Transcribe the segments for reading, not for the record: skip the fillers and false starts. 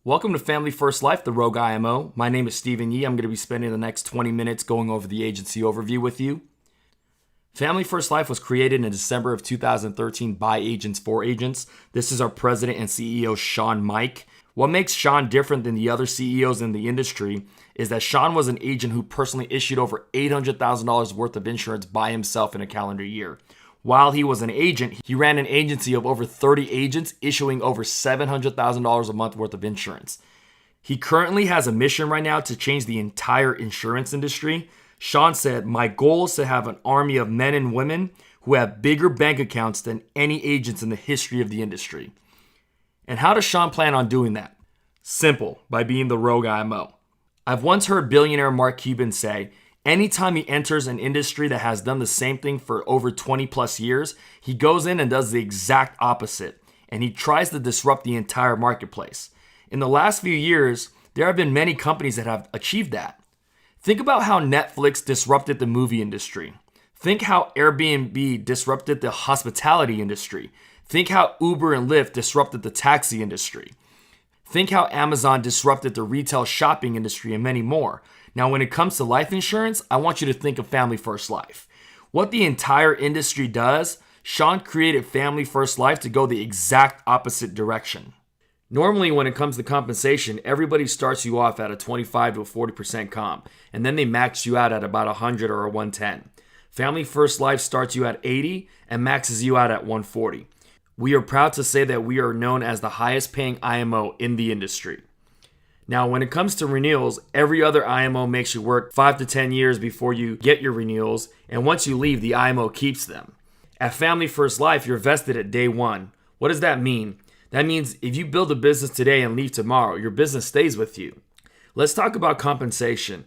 Welcome to Family First Life, the Rogue IMO. My name is Stephen Yee. I'm going to be spending the next 20 minutes going over the agency overview with you. Family First Life was created in December of 2013 by agents for agents. This is our president and CEO, Shawn Meaike. What makes Shawn different than the other CEOs in the industry is that Shawn was an agent who personally issued over $800,000 worth of insurance by himself in a calendar year. While he was an agent, he ran an agency of over 30 agents, issuing over $700,000 a month worth of insurance. He currently has a mission right now to change the entire insurance industry. Shawn said, "My goal is to have an army of men and women who have bigger bank accounts than any agents in the history of the industry." And how does Shawn plan on doing that? Simple, by being the Rogue IMO. I've once heard billionaire Mark Cuban say, anytime he enters an industry that has done the same thing for over 20 plus years, he goes in and does the exact opposite, and he tries to disrupt the entire marketplace. In the last few years, there have been many companies that have achieved that. Think about how Netflix disrupted the movie industry. Think how Airbnb disrupted the hospitality industry. Think how Uber and Lyft disrupted the taxi industry. Think how Amazon disrupted the retail shopping industry and many more. Now, when it comes to life insurance, I want you to think of Family First Life. What the entire industry does, Shawn created Family First Life to go the exact opposite direction. Normally, when it comes to compensation, everybody starts you off at a 25 to a 40% comp, and then they max you out at about 100 or a 110. Family First Life starts you at 80 and maxes you out at 140. We are proud to say that we are known as the highest paying IMO in the industry. Now, when it comes to renewals, every other IMO makes you work 5 to 10 years before you get your renewals, and once you leave, the IMO keeps them. At Family First Life, you're vested at day one. What does that mean? That means if you build a business today and leave tomorrow, your business stays with you. Let's talk about compensation.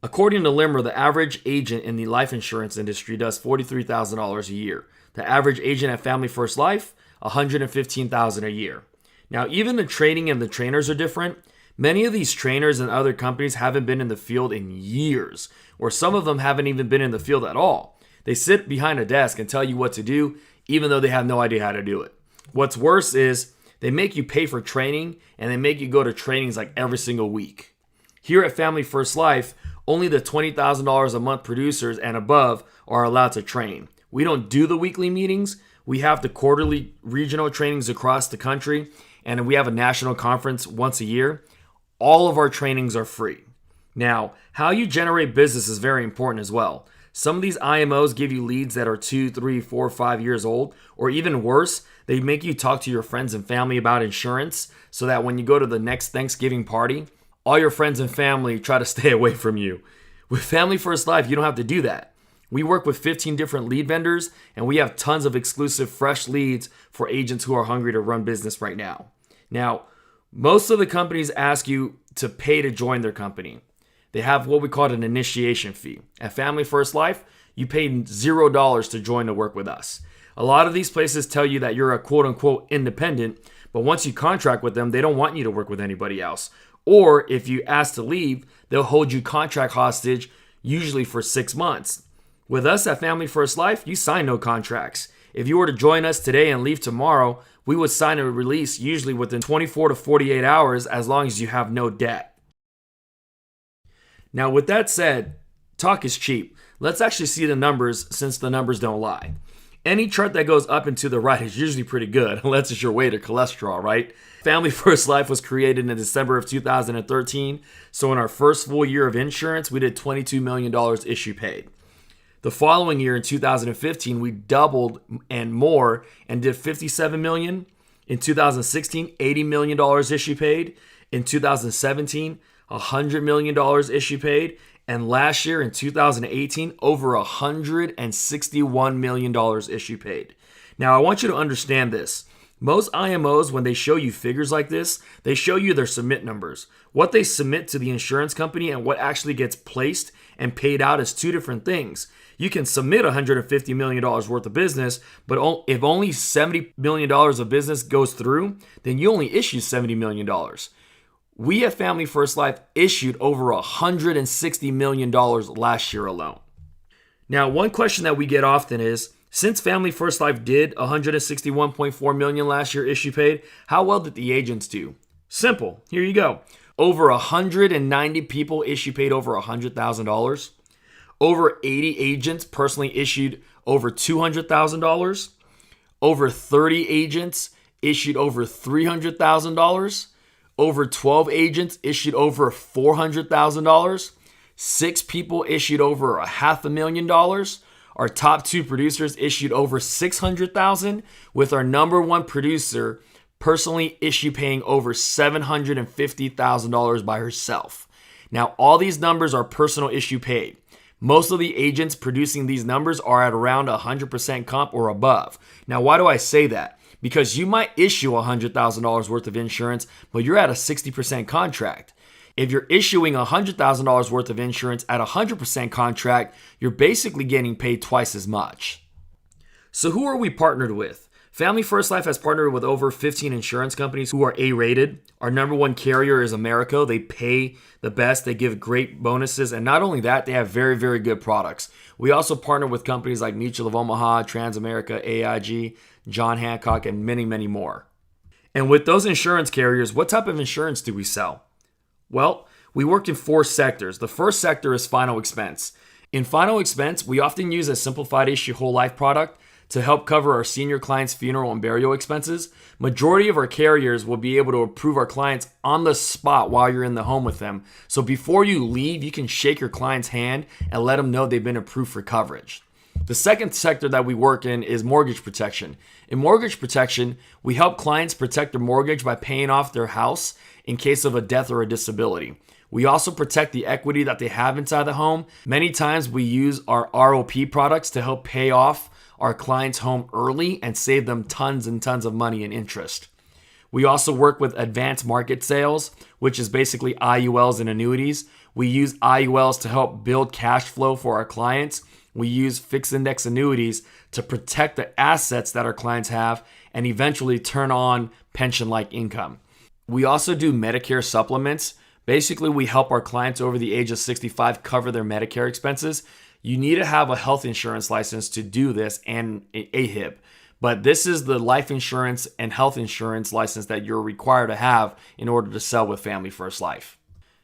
According to Limmer, the average agent in the life insurance industry does $43,000 a year. The average agent at Family First Life, $115,000 a year. Now, even the training and the trainers are different. Many of these trainers and other companies haven't been in the field in years, or some of them haven't even been in the field at all. They sit behind a desk and tell you what to do, even though they have no idea how to do it. What's worse is they make you pay for training, and they make you go to trainings like every single week. Here at Family First Life, only the $20,000 a month producers and above are allowed to train. We don't do the weekly meetings. We have the quarterly regional trainings across the country, and we have a national conference once a year. All of our trainings are free. Now, how you generate business is very important as well. Some of these IMOs give you leads that are 2, 3, 4, 5 years old, or even worse, they make you talk to your friends and family about insurance so that when you go to the next Thanksgiving party, all your friends and family try to stay away from you. With Family First Life, you don't have to do that. We work with 15 different lead vendors, and we have tons of exclusive fresh leads for agents who are hungry to run business right now. Now, most of the companies ask you to pay to join their company. They have what we call an initiation fee. At Family First Life, you pay $0 to join to work with us. A lot of these places tell you that you're a quote-unquote independent, but once you contract with them, they don't want you to work with anybody else. Or if you ask to leave, they'll hold you contract hostage, usually for 6 months. With us at Family First Life, you sign no contracts. If you were to join us today and leave tomorrow, we would sign a release usually within 24 to 48 hours as long as you have no debt. Now, with that said, talk is cheap. Let's actually see the numbers since the numbers don't lie. Any chart that goes up and to the right is usually pretty good, unless it's your way to cholesterol, right? Family First Life was created in December of 2013, so in our first full year of insurance, we did $22 million issue paid. The following year in 2015, we doubled and more and did $57 million. In 2016, $80 million issue paid. In 2017, $100 million issue paid. And last year in 2018, over $161 million issue paid. Now, I want you to understand this. Most IMOs, when they show you figures like this, they show you their submit numbers. What they submit to the insurance company and what actually gets placed and paid out is two different things. You can submit $150 million worth of business, but if only $70 million of business goes through, then you only issue $70 million. We at Family First Life issued over $160 million last year alone. Now, one question that we get often is, since Family First Life did $161.4 million last year issue paid, how well did the agents do? Simple. Here you go. Over 190 people paid over $100,000. Over 80 agents personally issued over $200,000. Over 30 agents issued over $300,000. Over 12 agents issued over $400,000. 6 people issued over $500,000. Our top 2 producers issued over $600,000, with our number 1 producer personally paying over $750,000 by herself. Now, all these numbers are personal issue paid. Most of the agents producing these numbers are at around 100% comp or above. Now, why do I say that? Because you might issue $100,000 worth of insurance, but you're at a 60% contract. If you're issuing $100,000 worth of insurance at a 100% contract, you're basically getting paid twice as much. So who are we partnered with? Family First Life has partnered with over 15 insurance companies who are A-rated. Our number 1 carrier is Meaike. They pay the best. They give great bonuses. And not only that, they have very, very good products. We also partner with companies like Mutual of Omaha, Transamerica, AIG, John Hancock, and many, many more. And with those insurance carriers, what type of insurance do we sell? Well, we work in 4 sectors. The first sector is final expense. In final expense, we often use a simplified issue whole life product to help cover our senior clients' funeral and burial expenses. Majority of our carriers will be able to approve our clients on the spot while you're in the home with them. So before you leave, you can shake your client's hand and let them know they've been approved for coverage. The second sector that we work in is mortgage protection. In mortgage protection, we help clients protect their mortgage by paying off their house in case of a death or a disability. We also protect the equity that they have inside the home. Many times we use our ROP products to help pay off our client's home early and save them tons and tons of money in interest. We also work with advanced market sales, which is basically IULs and annuities. We use IULs to help build cash flow for our clients. We use fixed index annuities to protect the assets that our clients have and eventually turn on pension-like income. We also do Medicare supplements. Basically, we help our clients over the age of 65 cover their Medicare expenses. You need to have a health insurance license to do this and AHIP. But this is the life insurance and health insurance license that you're required to have in order to sell with Family First Life.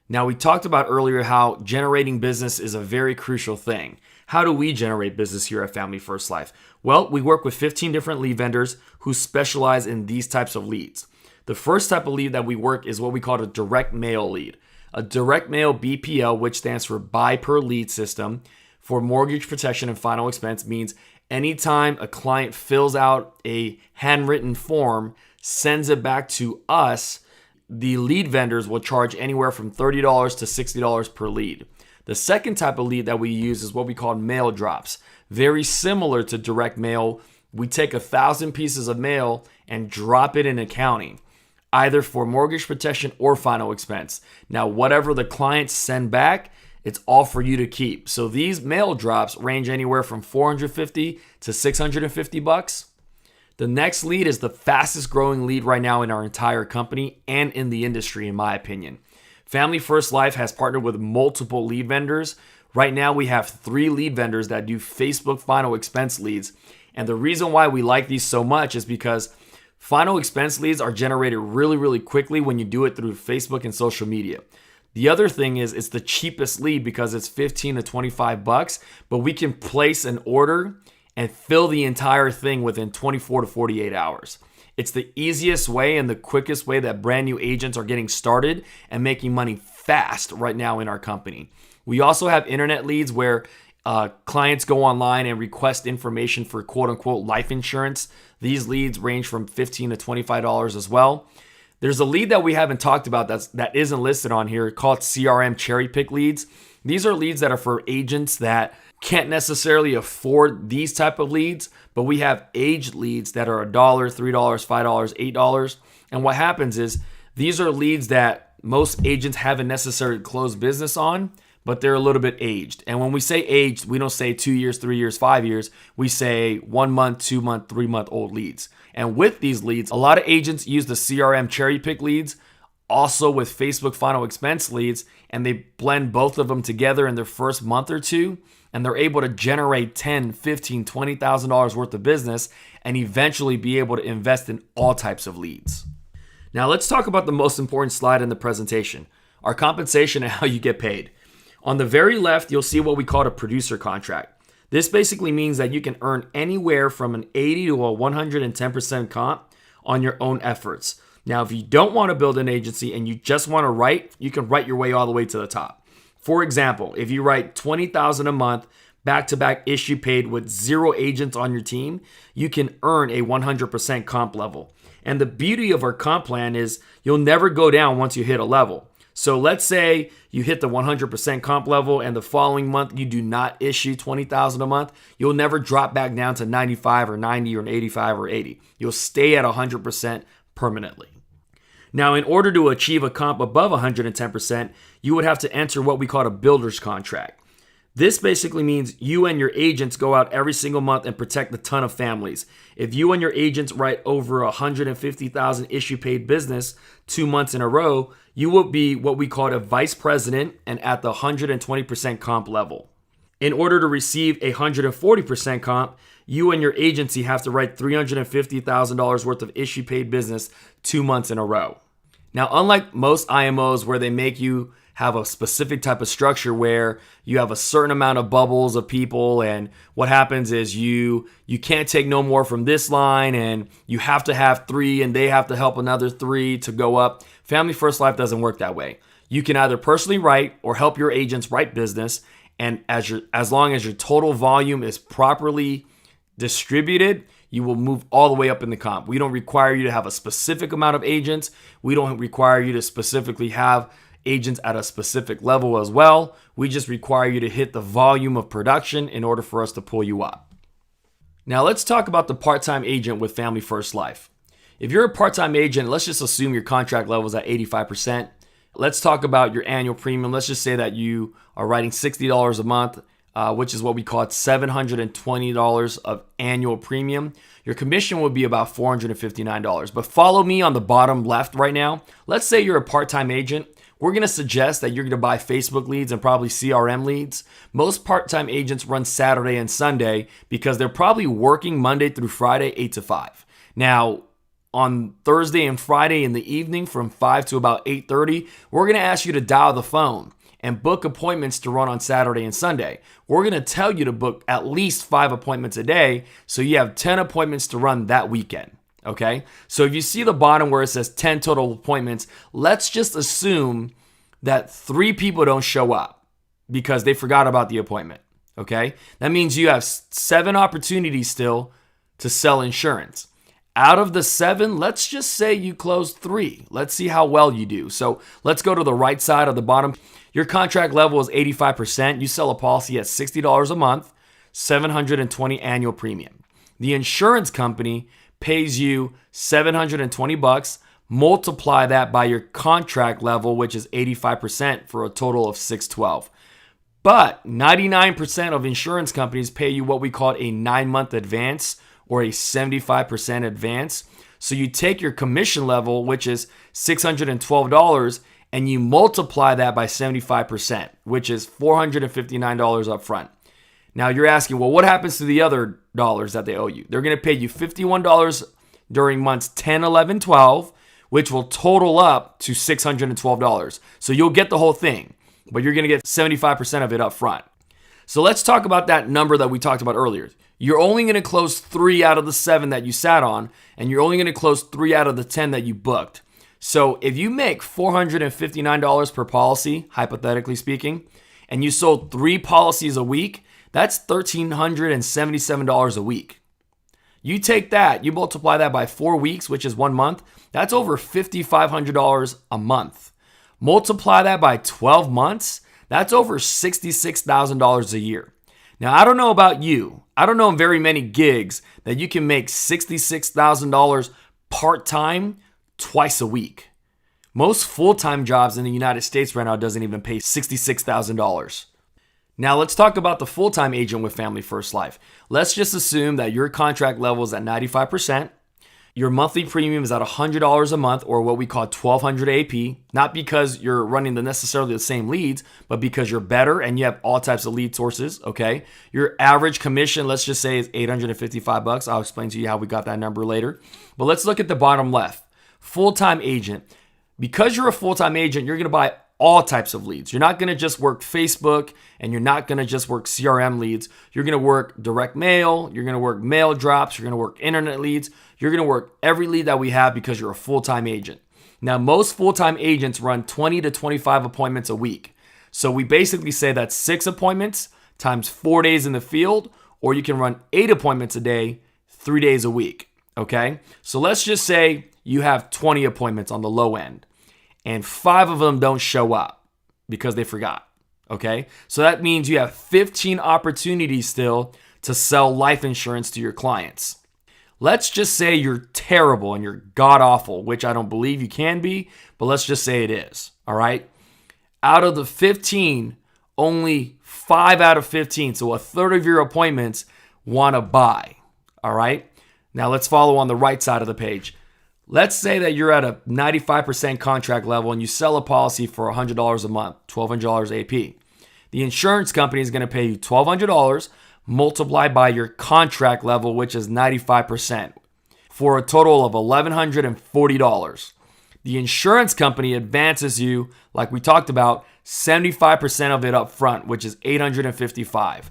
Now, we talked about earlier how generating business is a very crucial thing. How do we generate business here at Family First Life? Well, we work with 15 different lead vendors who specialize in these types of leads. The first type of lead that we work is what we call a direct mail lead. A direct mail BPL, which stands for buy per lead system, for mortgage protection and final expense, means anytime a client fills out a handwritten form, sends it back to us, the lead vendors will charge anywhere from $30 to $60 per lead. The second type of lead that we use is what we call mail drops. Very similar to direct mail, we take 1,000 pieces of mail and drop it in accounting, either for mortgage protection or final expense. Now, whatever the clients send back, it's all for you to keep. So these mail drops range anywhere from $450 to $650. The next lead is the fastest growing lead right now in our entire company and in the industry, in my opinion. Family First Life has partnered with multiple lead vendors. Right now, we have 3 lead vendors that do Facebook final expense leads. And the reason why we like these so much is because final expense leads are generated really, really quickly when you do it through Facebook and social media. The other thing is it's the cheapest lead because it's $15 to $25, but we can place an order and fill the entire thing within 24 to 48 hours. It's the easiest way and the quickest way that brand new agents are getting started and making money fast right now in our company. We also have internet leads where clients go online and request information for quote unquote life insurance. These leads range from $15 to $25 as well. There's a lead that we haven't talked about that isn't listed on here called CRM cherry pick leads. These are leads that are for agents that can't necessarily afford these type of leads, but we have aged leads that are $1, $3, $5, $8. And what happens is these are leads that most agents haven't necessarily closed business on, but they're a little bit aged. And when we say aged, we don't say 2 years, 3 years, 5 years. We say 1 month, 2 month, 3 month old leads. And with these leads, a lot of agents use the CRM cherry pick leads, also with Facebook final expense leads, and they blend both of them together in their first month or two, and they're able to generate $10,000, $15,000, $20,000 worth of business and eventually be able to invest in all types of leads. Now let's talk about the most important slide in the presentation, our compensation and how you get paid. On the very left, you'll see what we call a producer contract. This basically means that you can earn anywhere from an 80 to a 110% comp on your own efforts. Now, if you don't want to build an agency and you just want to write, you can write your way all the way to the top. For example, if you write $20,000 a month, back-to-back issue paid with 0 agents on your team, you can earn a 100% comp level. And the beauty of our comp plan is you'll never go down once you hit a level. So let's say you hit the 100% comp level and the following month you do not issue $20,000 a month, you'll never drop back down to 95 or 90 or 85 or 80. You'll stay at 100% permanently. Now, in order to achieve a comp above 110%, you would have to enter what we call a builder's contract. This basically means you and your agents go out every single month and protect a ton of families. If you and your agents write over 150,000 issue paid business 2 months in a row, you will be what we call a vice president and at the 120% comp level. In order to receive a 140% comp, you and your agency have to write $350,000 worth of issue paid business 2 months in a row. Now, unlike most IMOs where they make you have a specific type of structure where you have a certain amount of bubbles of people, and what happens is you can't take no more from this line and you have to have 3 and they have to help another 3 to go up. Family First Life doesn't work that way. You can either personally write or help your agents write business, and as long as your total volume is properly distributed, you will move all the way up in the comp. We don't require you to have a specific amount of agents. We don't require you to specifically have agents at a specific level as well. We just require you to hit the volume of production in order for us to pull you up. Now let's talk about the part-time agent with Family First Life. If you're a part-time agent, let's just assume your contract level is at 85%. Let's talk about your annual premium. Let's just say that you are writing $60 a month, which is what we call $720 of annual premium. Your commission would be about $459. But follow me on the bottom left right now. Let's say you're a part-time agent. We're going to suggest that you're going to buy Facebook leads and probably CRM leads. Most part-time agents run Saturday and Sunday because they're probably working Monday through Friday, 8 to 5. Now, on Thursday and Friday in the evening from 5 to about 8:30, we're going to ask you to dial the phone and book appointments to run on Saturday and Sunday. We're going to tell you to book at least 5 appointments a day so you have 10 appointments to run that weekend. Okay? So if you see the bottom where it says 10 total appointments, let's just assume that 3 people don't show up because they forgot about the appointment. Okay? That means you have 7 opportunities still to sell insurance. Out of the 7, let's just say you close 3. Let's see how well you do. So let's go to the right side of the bottom. Your contract level is 85%. You sell a policy at $60 a month, $720 annual premium. The insurance company pays you $720, multiply that by your contract level, which is 85%, for a total of $612. But 99% of insurance companies pay you what we call a 9-month advance or a 75% advance. So you take your commission level, which is $612, and you multiply that by 75%, which is $459 up front. Now you're asking, well, what happens to the other dollars that they owe you? They're going to pay you $51 during months 10, 11, 12, which will total up to $612. So you'll get the whole thing, but you're going to get 75% of it up front. So let's talk about that number that we talked about earlier. You're only going to close 3 out of the 7 that you sat on, and you're only going to close 3 out of the 10 that you booked. So if you make $459 per policy, hypothetically speaking, and you sold 3 policies a week, that's $1,377 a week. You take that, you multiply that by 4 weeks, which is 1 month, that's over $5,500 a month. Multiply that by 12 months, that's over $66,000 a year. Now, I don't know about you. I don't know very many gigs that you can make $66,000 part-time twice a week. Most full-time jobs in the United States right now doesn't even pay $66,000. Now let's talk about the full-time agent with Family First Life. Let's just assume that your contract level is at 95%. Your monthly premium is at $100 a month, or what we call $1,200 AP, not because you're running necessarily the same leads, but because you're better and you have all types of lead sources, okay? Your average commission, let's just say, is $855. I'll explain to you how we got that number later. But let's look at the bottom left. Full-time agent. Because you're a full-time agent, you're going to buy all types of leads. You're not going to just work Facebook, and you're not going to just work CRM leads. You're going to work direct mail. You're going to work mail drops. You're going to work internet leads. You're going to work every lead that we have because you're a full-time agent. Now, most full-time agents run 20 to 25 appointments a week. So we basically say that's 6 appointments times 4 days in the field, or you can run 8 appointments a day, 3 days a week. Okay? So let's just say you have 20 appointments on the low end, and 5 of them don't show up because they forgot. Okay? So that means you have 15 opportunities still to sell life insurance to your clients. Let's just say you're terrible and you're god-awful, which I don't believe you can be, but let's just say it is, all right? Out of the 15, only 5 out of 15, so a third of your appointments want to buy, all right? Now let's follow on the right side of the page. Let's say that you're at a 95% contract level and you sell a policy for $100 a month, $1,200 AP. The insurance company is going to pay you $1,200 multiplied by your contract level, which is 95%, for a total of $1,140. The insurance company advances you, like we talked about, 75% of it up front, which is $855.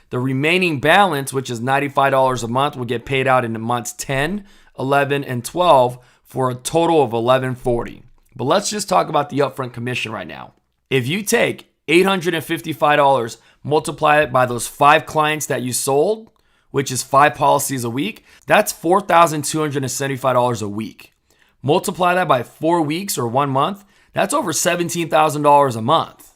The remaining balance, which is $95 a month, will get paid out in the months 10, 11, and 12 for a total of $1,140. But let's just talk about the upfront commission right now. If you take $855, multiply it by those 5 clients that you sold, which is 5 policies a week, that's $4,275 a week. Multiply that by 4 weeks or 1 month, that's over $17,000 a month.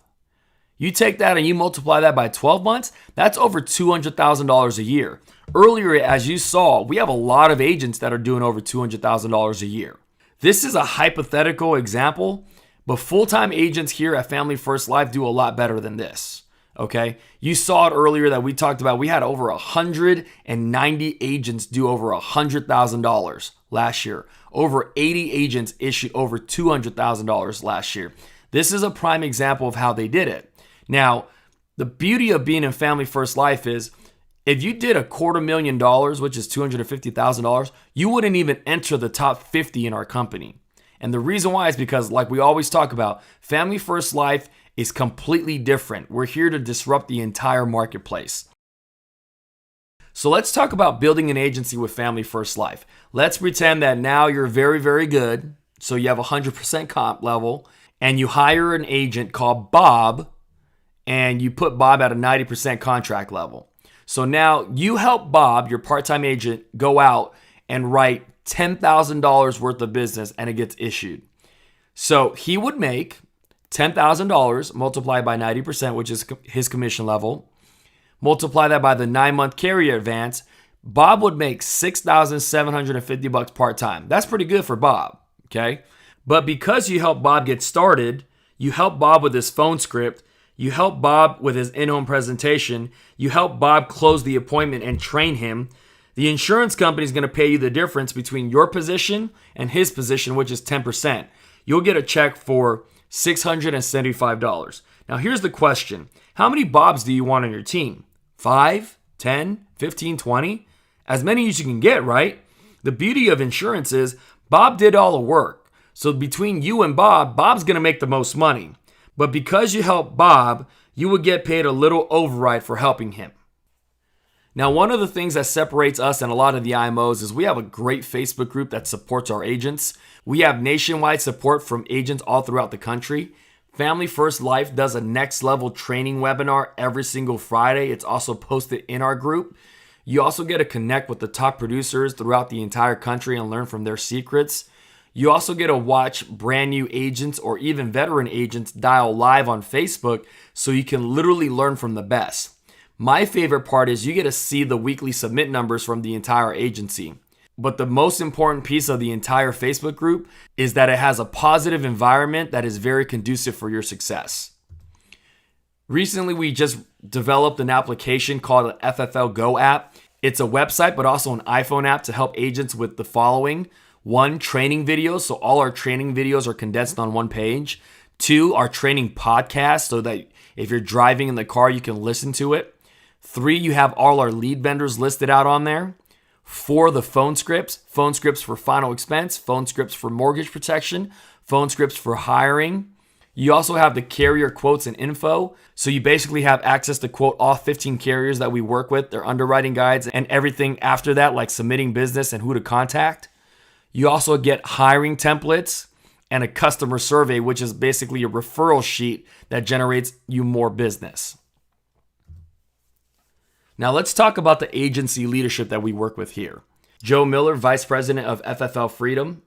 You take that and you multiply that by 12 months, that's over $200,000 a year. Earlier, as you saw, we have a lot of agents that are doing over $200,000 a year. This is a hypothetical example, but full-time agents here at Family First Life do a lot better than this, okay? You saw it earlier that we talked about. We had over 190 agents do over $100,000 last year. Over 80 agents issued over $200,000 last year. This is a prime example of how they did it. Now, the beauty of being in Family First Life is if you did $250,000, which is $250,000, you wouldn't even enter the top 50 in our company. And the reason why is because, like we always talk about, Family First Life is completely different. We're here to disrupt the entire marketplace. So let's talk about building an agency with Family First Life. Let's pretend that now you're very, very good. So you have 100% comp level and you hire an agent called Bob and you put Bob at a 90% contract level. So now you help Bob, your part-time agent, go out and write $10,000 worth of business and it gets issued. So he would make $10,000 multiplied by 90%, which is his commission level. Multiply that by the 9-month carrier advance. Bob would make $6,750 part-time. That's pretty good for Bob, okay? But because you help Bob get started, you help Bob with his phone script, you help Bob with his in-home presentation, you help Bob close the appointment and train him, the insurance company is going to pay you the difference between your position and his position, which is 10%. You'll get a check for $675. Now, here's the question. How many Bobs do you want on your team? 5, 10, 15, 20? As many as you can get, right? The beauty of insurance is Bob did all the work. So between you and Bob, Bob's going to make the most money. But because you help Bob, you will get paid a little override for helping him. Now, one of the things that separates us and a lot of the IMOs is we have a great Facebook group that supports our agents. We have nationwide support from agents all throughout the country. Family First Life does a next level training webinar every single Friday. It's also posted in our group. You also get to connect with the top producers throughout the entire country and learn from their secrets. You also get to watch brand new agents or even veteran agents dial live on Facebook so you can literally learn from the best. My favorite part is you get to see the weekly submit numbers from the entire agency. But the most important piece of the entire Facebook group is that it has a positive environment that is very conducive for your success. Recently, we just developed an application called the FFL Go app. It's a website, but also an iPhone app to help agents with the following. 1, training videos. So all our training videos are condensed on one page. 2, our training podcast, so that if you're driving in the car, you can listen to it. 3, you have all our lead vendors listed out on there. for the phone scripts for final expense, phone scripts for mortgage protection, phone scripts for hiring. You also have the carrier quotes and info. So you basically have access to quote all 15 carriers that we work with, their underwriting guides, and everything after that, like submitting business and who to contact. You also get hiring templates and a customer survey, which is basically a referral sheet that generates you more business. Now let's talk about the agency leadership that we work with here. Joe Miller, Vice President of FFL Freedom.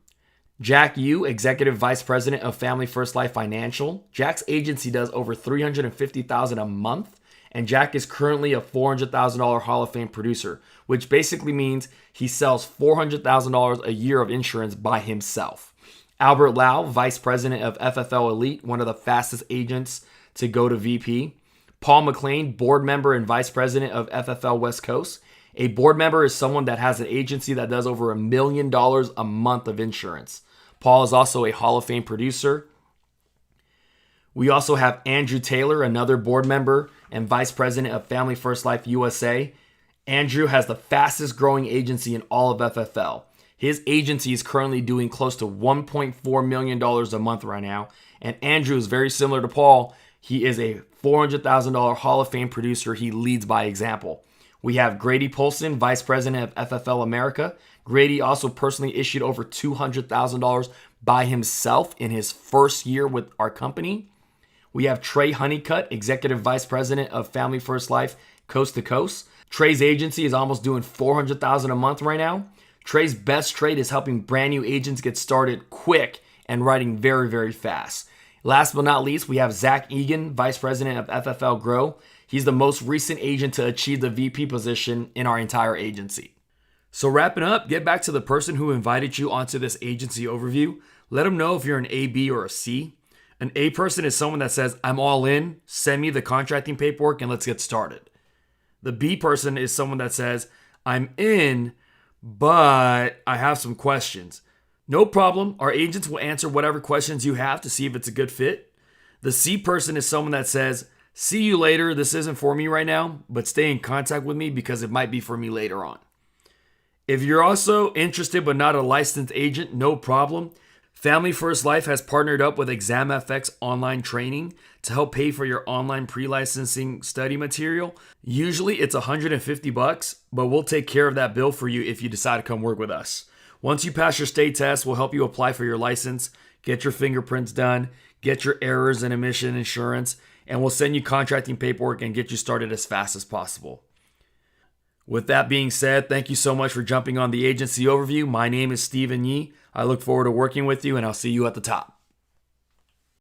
Jack Yu, Executive Vice President of Family First Life Financial. Jack's agency does over $350,000 a month, and Jack is currently a $400,000 Hall of Fame producer, which basically means he sells $400,000 a year of insurance by himself. Albert Lau, Vice President of FFL Elite, one of the fastest agents to go to VP. Paul McLean, Board Member and Vice President of FFL West Coast. A board member is someone that has an agency that does over $1 million a month of insurance. Paul is also a Hall of Fame producer. We also have Andrew Taylor, another board member and Vice President of Family First Life USA. Andrew has the fastest growing agency in all of FFL. His agency is currently doing close to $1.4 million a month right now. And Andrew is very similar to Paul. He is a $400,000 Hall of Fame producer. He leads by example. We have Grady Polson, Vice President of FFL America. Grady also personally issued over $200,000 by himself in his first year with our company. We have Trey Honeycutt, Executive Vice President of Family First Life, Coast to Coast. Trey's agency is almost doing $400,000 a month right now. Trey's best trade is helping brand new agents get started quick and writing very, very fast. Last but not least, we have Zach Egan, Vice President of FFL Grow. He's the most recent agent to achieve the VP position in our entire agency. So wrapping up, get back to the person who invited you onto this agency overview. Let them know if you're an A, B, or a C. An A person is someone that says, I'm all in, send me the contracting paperwork and let's get started. The B person is someone that says, I'm in, but I have some questions. No problem. Our agents will answer whatever questions you have to see if it's a good fit. The C person is someone that says, see you later. This isn't for me right now, but stay in contact with me because it might be for me later on. If you're also interested but not a licensed agent, no problem. Family First Life has partnered up with ExamFX online training to help pay for your online pre-licensing study material. Usually it's $150, but we'll take care of that bill for you if you decide to come work with us. Once you pass your state test, we'll help you apply for your license, get your fingerprints done, get your errors and omission insurance, and we'll send you contracting paperwork and get you started as fast as possible. With that being said, thank you so much for jumping on the agency overview. My name is Stephen Yee. I look forward to working with you, and I'll see you at the top.